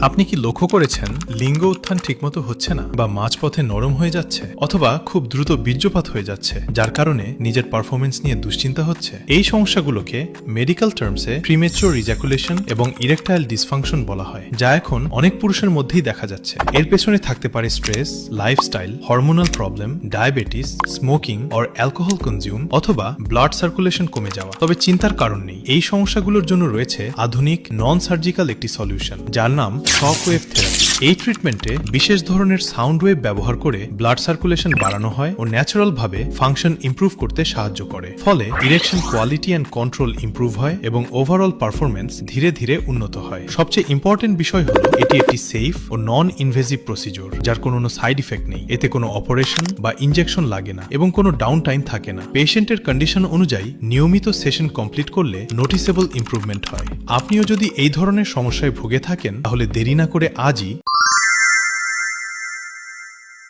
আপনি কি লক্ষ্য করেছেন লিঙ্গ উত্থান ঠিকমতো হচ্ছে না, বা মাঝপথে নরম হয়ে যাচ্ছে, অথবা খুব দ্রুত বীর্যপাত হয়ে যাচ্ছে, যার কারণে নিজের পারফরমেন্স নিয়ে দুশ্চিন্তা হচ্ছে? এই সমস্যাগুলোকে মেডিকেল টার্মসে প্রিমেচুর ইজাকুলেশন এবং ইরেকটাইল ডিসফাংশন বলা হয়, যা এখন অনেক পুরুষের মধ্যেই দেখা যাচ্ছে। এর পেছনে থাকতে পারে stress, lifestyle, hormonal problem, diabetes, smoking or alcohol consume, অথবা ব্লাড সার্কুলেশন কমে যাওয়া। তবে চিন্তার কারণ নেই, এই সমস্যাগুলোর জন্য রয়েছে আধুনিক নন সার্জিক্যাল একটি সলিউশন, যার নাম শকওয়েভ থেরাপি। এই ট্রিটমেন্টে বিশেষ ধরনের সাউন্ড ওয়েভ ব্যবহার করে ব্লাড সার্কুলেশন বাড়ানো হয় ও ন্যাচারাল ভাবে ফাংশন ইমপ্রুভ করতে সাহায্য করে। ফলে erection quality and control improve হয় এবং ওভারঅল পারফরমেন্স ধীরে ধীরে উন্নত হয়। সবচেয়ে ইম্পর্টেন্ট বিষয় হলো এটি একটি সেফ ও নন ইনভেসিভ প্রসিডিওর, যার কোনো সাইড ইফেক্ট নেই। এতে কোনো অপারেশন বা ইনজেকশন লাগে না এবং কোনো ডাউন টাইম থাকে না। পেশেন্টের কন্ডিশন অনুযায়ী নিয়মিত সেশন কমপ্লিট করলে নোটিসেবল ইমপ্রুভমেন্ট হয়। আপনিও যদি এই ধরনের সমস্যায় ভুগে থাকেন, তাহলে দেরি না করে আজই